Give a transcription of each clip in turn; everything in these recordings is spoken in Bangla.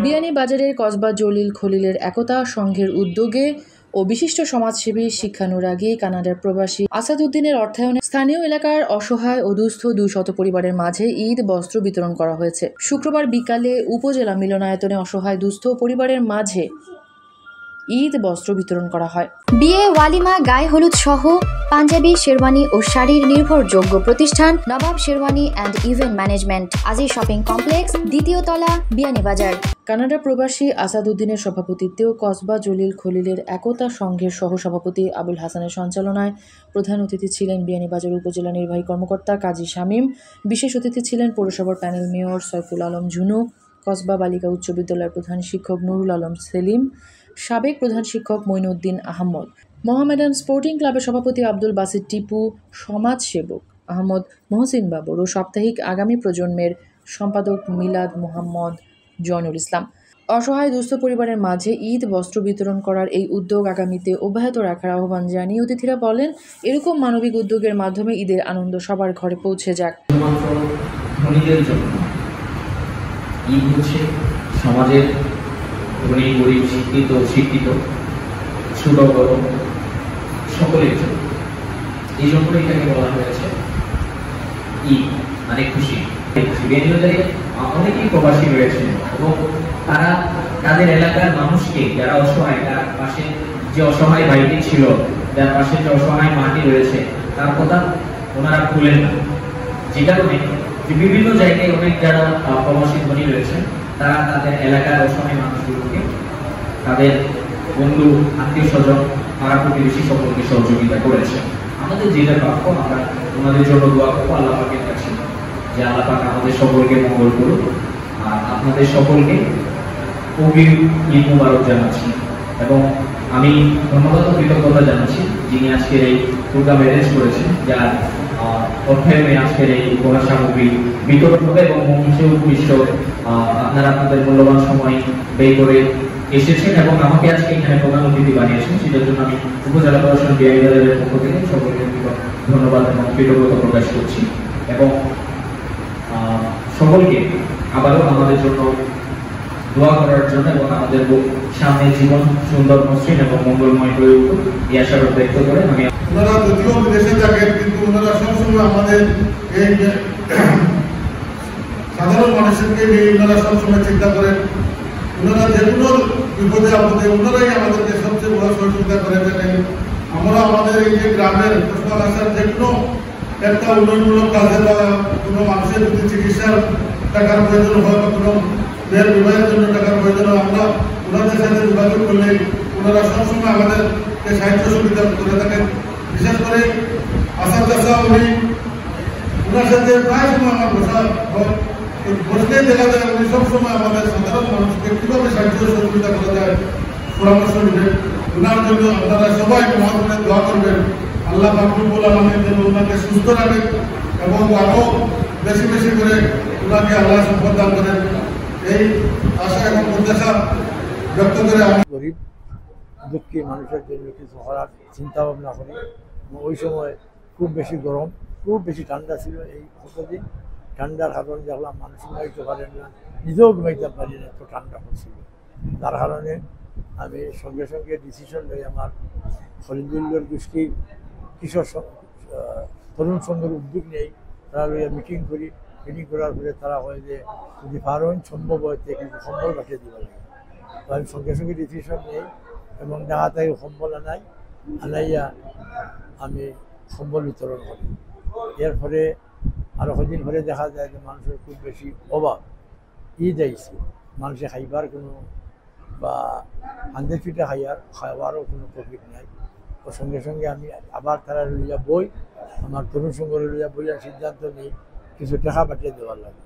বিয়ানীবাজারের কসবা জলিল খলিলের একতা সংঘের উদ্যোগে ও বিশিষ্ট সমাজসেবী শিক্ষানুরাগী কানাডার প্রবাসী আসাদউদ্দিনের অর্থায়নে স্থানীয় এলাকার অসহায় ও দুস্থ 200 পরিবারের মাঝে ঈদ বস্ত্র বিতরণ করা হয়েছে। শুক্রবার বিকালে উপজেলা মিলনায়তনে অসহায় দুস্থ পরিবারের মাঝে ঈদ বস্ত্র বিতরণ করা হয়। বিয়ে, ওয়ালিমা, গায়ে হলুদ সহ পাঞ্জাবি, শেরওয়ানি ও শাড়ির নির্ভরযোগ্য প্রতিষ্ঠান Nawab Sherwani and event management, Aziz shopping complex, দ্বিতীয় তলা, বিয়ানীবাজার। কানাডা প্রবাসী আসাদউদ্দিনের সভাপতিত্বে ও কসবা জলিল খলিলের একতা সংঘের সহসভাপতি আবুল হাসানের সঞ্চালনায় প্রধান অতিথি ছিলেন বিয়ানীবাজার উপজেলা নির্বাহী কর্মকর্তা কাজী শামীম। বিশেষ অতিথি ছিলেন পৌরসভার প্যানেল মেয়র সৈফুল আলম ঝুনু, কসবা বালিকা উচ্চ বিদ্যালয়ের প্রধান শিক্ষক নুরুল আলম সেলিম, সাবেক প্রধান শিক্ষক মঈনুদ্দিন আহমদ, মোহামেডান স্পোর্টিং ক্লাবের সভাপতি আব্দুল বাসিত টিপু, সমাজসেবক আহমদ মহসিন বাবর ও সাপ্তাহিক আগামী প্রজন্মের সম্পাদক মিলাদ মোহাম্মদ জয়নুল ইসলাম। অসহায় দুস্থ পরিবারের মাঝে ঈদ বস্ত্র বিতরণ করার এই উদ্যোগ আগামীতে অব্যাহত রাখার আহ্বান জানিয়ে অতিথিরা বলেন, এরকম মানবিক উদ্যোগের মাধ্যমে ঈদের আনন্দ সবার ঘরে পৌঁছে যাক। ঈদ হচ্ছে সমাজের ধনী গরিব শিক্ষিত শিক্ষিত ছোট বড় সকলের জন্য, এই জন্য এটাকে বলা হয়েছে ঈদ মানে খুশি। বিয়ানীবাজারে অনেকেই প্রবাসী রয়েছেন এবং তারা তাদের এলাকার মানুষকে, যারা অসহায়, তার পাশে যে অসহায় ভাইটি ছিল, যার পাশে যে অসহায় মাটি রয়েছে, তার কথা ওনারা ভুলেন না। যে কারণে বিভিন্ন জায়গায় অনেক যারা প্রবাসী ধনী রয়েছেন, তারা তাদের এলাকার অসহায় মানুষগুলোকে, তাদের বন্ধু আত্মীয় স্বজন পাড়া প্রতিবেশী সকলকে সহযোগিতা করেছে। আমাদের যেটা প্রাপ্য, আমরা ওনাদের জন্য দোয়া করবো আল্লাহ পাকের কাছে যে আল্লাহ পাক আমাদের সকলকে মঙ্গল করুন। আর আপনাদের সকলকে কবির ঈদ মুবারক জানাচ্ছি এবং আমি ধন্যবাদ ও কৃতজ্ঞতা জানাচ্ছি যিনি আজকের এই প্রোগ্রাম অ্যারেঞ্জ করেছেন, যার অর্থায়নে আজকের এই উপহার সামগ্রী বিতরণ হবে এবং মঞ্চে উপবিষ্ট আপনারা আপনাদের মূল্যবান সময় ব্যয় করে এসেছেন এবং আমাকে আজকে এখানে প্রধান অতিথি বানিয়েছেন, সেটার জন্য আমি উপজেলা প্রশাসন বিয়ানীবাজারের পক্ষ থেকে সকলকে ধন্যবাদ এবং কৃতজ্ঞতা প্রকাশ করছি এবং সকলকে আবারও আমাদের জন্য দোয়া করার জন্য এবং আমাদের সামনে জীবন সুন্দর, মসৃণ এবং মঙ্গলময় হয়ে উঠুক এই আশাবাদ ব্যক্ত করে আমি। ওনারা যদিও বিদেশে থাকেন, কিন্তু ওনারা সবসময় আমাদের এই সাধারণ মানুষকে নিয়ে ওনারা সবসময় চিন্তা করেন। ওনারা যে কোনো বিপদে আপদে ওনারাই আমাদেরকে সবচেয়ে বড় সহযোগিতা করে থাকেন। আমরা আমাদের এই যে গ্রামের কোসবাল আসার যে কোনো একটা উন্নয়নমূলক কাজে বা কোনো মানুষের যদি চিকিৎসার টাকার প্রয়োজন হয় বা কোনো মেয়ের বিবাহের জন্য টাকার প্রয়োজন হয়, আমরা ওনাদের সাথে যোগাযোগ করলে ওনারা সবসময় আমাদেরকে সাহায্য সুবিধা করে থাকেন। বিশেষ করে আসাদ চাষা উনি ওনার সাথে প্রায় সময় আমার বসলেই দেখা যায় উনি সবসময় আমাদের সাধারণ মানুষকে কীভাবে সাহায্য সহযোগিতা করা যায় পরামর্শ নেবেন। ওনার জন্য আপনারা সবাই মহাজনে দোয়া করবেন, আল্লাহ রব্বুল আলামিন যেন ওনাকে সুস্থ রাখেন এবং আরও বেশি বেশি করে ওনাকে আল্লাহ সম্পদ দান করেন, এই আশা এবং প্রত্যাশা ব্যক্ত করে আমি গরিব দুঃখী মানুষের জন্য কিছু করার চিন্তা ভাবনা করি। ওই সময় খুব বেশি গরম, খুব বেশি ঠান্ডা ছিল। এই কতদিন ঠান্ডার কারণে দেখলাম মানুষ ঘুমাইতে পারেন না, নিজেও ঘুমাইতে পারি না, এত ঠান্ডা পড়ছিল। তার কারণে আমি সঙ্গে সঙ্গে ডিসিশন লই আমার খলিলুল্লাহর গোষ্ঠীর কিশোর তরুণ সংঘের উদ্যোগ নেই, তারা লইয়া মিটিং করি। মিটিং করার পরে তারা হয় যে যদি পারেন সম্ভব হইতে কিন্তু সম্বল পাঠিয়ে দিতে লাগে। তো আমি সঙ্গে সঙ্গে ডিসিশন নেই এবং দেখা তাই সম্বল আনাইয়া আমি সম্বল বিতরণ করি। এর ফলে আরও কদিন পরে দেখা যায় যে মানুষের খুব বেশি অভাব। ঈদ আইছে, মানুষে খাইবার কোনো বা হান্ড্রেড ফিটে খাওয়ারও কোনো প্রফিট নাই। তো সঙ্গে সঙ্গে আমি আবার তারা লইয়া বই, আমার তরুণ সংঘ লইয়া বইয়া সিদ্ধান্ত নিই কিছু টাকা পাঠিয়ে দেওয়ার লাগে।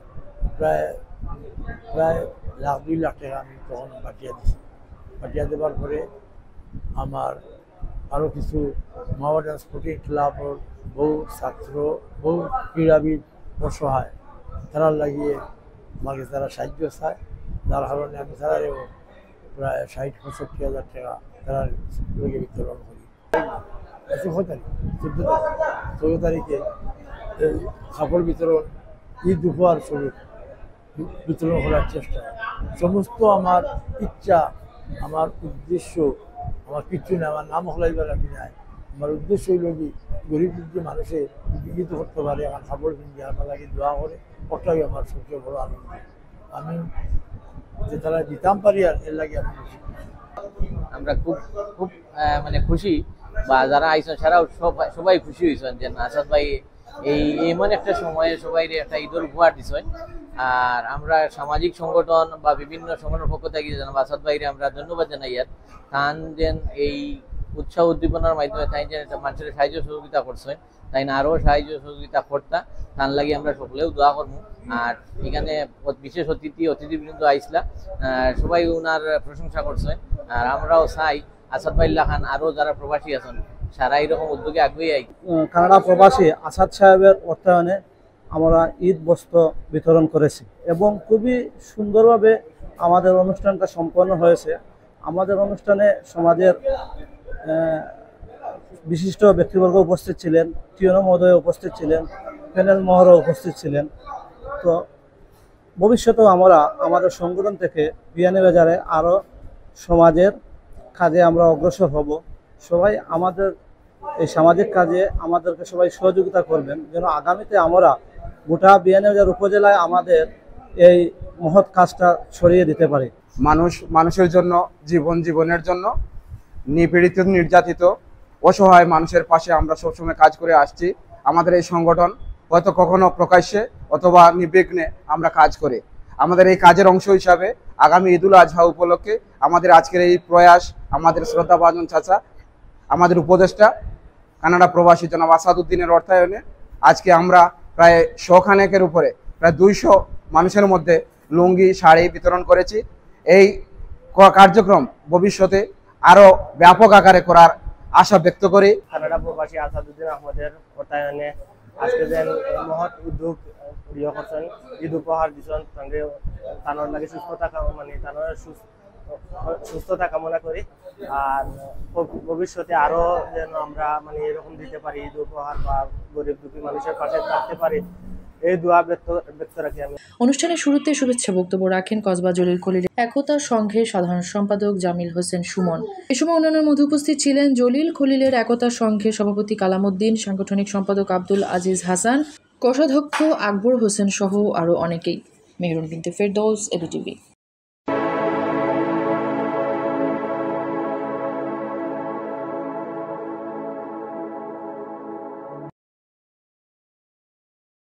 প্রায় $1-2 লাখ টাকা আমি তখন পাঠিয়ে দিছি। পাঠিয়ে দেওয়ার পরে আমার আরও কিছু মোহামেডান স্পোর্টিং ক্লাবর বহু ছাত্র, বহু ক্রীড়াবিদ অসহায়, তারা লাগিয়ে আমাকে তারা সাহায্য চায়। যার কারণে আমি তারাও প্রায় 60-65 হাজার টাকা তারা লোকে বিতরণ করি। 14 তারিখ 14 তারিখে কাপড় বিতরণ ঈদ উপহার স্বরূপ বিতরণ করার চেষ্টা। সমস্ত আমার ইচ্ছা, আমার উদ্দেশ্য, আমার কিচ্ছু নেই, আমার নাম হলাইবার আমি নাই। আমার উদ্দেশ্য হইল কি গরিব যদি মানুষে বিকৃত করতে পারে, আমার খাবার কিনে আমার লাগে দোয়া করে, ওটাই আমার সবচেয়ে বড় আনন্দ। আমি যে তারা দিতাম পারি আর এর লাগে আমি খুশি। আমরা খুব খুব মানে খুশি, বা যারা আইসন সারাও সবাই খুশি হয়েছেন যে আসাদ ভাই এই এমন একটা সময়ে সবাই একটা ঈদের উপহার দিচ্ছেন। আর আমরা সামাজিক সংগঠন বা বিভিন্ন সংগঠনের পক্ষ থেকে জানাবো আসাদ ভাইরে আমরা ধন্যবাদ জানাই। আর তান যেন এই উৎসাহ উদ্দীপনার মাধ্যমে তাই যেন মানুষের সাহায্য সহযোগিতা করছেন, তাই না আরও সাহায্য সহযোগিতা করতা, তার লাগে আমরা সকলেও দোয়া করবো। আর এখানে বিশেষ অতিথিবৃন্দ আইসলা, সবাই ওনার প্রশংসা করছেন। আর আমরাও চাই আসাদ ভাইল্লা খান আরও যারা প্রবাসী আছেন সারা এরকম উদ্যোগে আগুয়ে আই। কানাডা প্রবাসী আসাদ সাহেবের অর্থায়নে আমরা ঈদ বস্ত্র বিতরণ করেছি এবং খুবই সুন্দরভাবে আমাদের অনুষ্ঠানটা সম্পন্ন হয়েছে। আমাদের অনুষ্ঠানে সমাজের বিশিষ্ট ব্যক্তিবর্গ উপস্থিত ছিলেন, টিয়নো মহোদয় উপস্থিত ছিলেন, প্যানেল মহরও উপস্থিত ছিলেন। তো ভবিষ্যতেও আমরা আমাদের সংগঠন থেকে বিয়ানীবাজারে আরও সমাজের কাজে আমরা অগ্রসর হব। সবাই আমাদের এই সামাজিক কাজে আমাদেরকে সবাই সহযোগিতা করবেন, যেন আগামীতে আমরা গোটা বিয়ানীবাজার উপজেলায় আমাদের এই মহৎ কাজটা ছড়িয়ে দিতে পারি। মানুষের জন্য, জীবনের জন্য, নিপীড়িত নির্যাতিত অসহায় মানুষের পাশে আমরা সবসময় কাজ করে আসছি। আমাদের এই সংগঠন হয়তো কখনো প্রকাশ্যে অথবা নির্বিঘ্নে আমরা কাজ করি। আমাদের এই কাজের অংশ হিসাবে আগামী ঈদুল আজহা উপলক্ষে আমাদের আজকের এই প্রয়াস, আমাদের শ্রদ্ধাভাজন চাচা, আমাদের উপদেষ্টা কানাডা প্রবাসী জনাব আসাদউদ্দিনের অর্থায়নে আজকে আমরা প্রায় 100 খানেকের উপরে প্রায় 200 মানুষের মধ্যে লুঙ্গি শাড়ি বিতরণ করেছি। এই কার্যক্রম ভবিষ্যতে আরো ব্যাপক আকারে করার আশা ব্যক্ত করি। কানাডা প্রবাসী আসাদউদ্দিন আহমদের অর্থায়নে আজকে যে মহৎ উদ্যোগ করছেন, ঈদ উপহার দিচ্ছেন, সঙ্গে তানোর লাগে সুস্থতা সুস্থতা কামনা করি। আর ভবিষ্যতে আরো যেন আমরা এরকম দিতে পারি ঈদ উপহার বা গরিব দুঃখী মানুষের পাশে থাকতে পারি, এই দোয়া ব্যক্ত রাখি আমি। অনুষ্ঠানের শুরুতে শুভেচ্ছা বক্তব্য রাখেন কসবা জলিল খলিল একতা সংঘের সাধারণ সম্পাদক জামিল হোসেন সুমন। এ সময় অন্যান্যের মধ্যে উপস্থিত ছিলেন জলিল খলিলের একতা সংঘের সভাপতি কালামউদ্দিন, সাংগঠনিক সম্পাদক আব্দুল আজিজ হাসান, কোষাধ্যক্ষ আকবর হোসেন সহ আরও অনেকেই। মেহরুন বিনতে ফেরদৌস, এবিটিভি।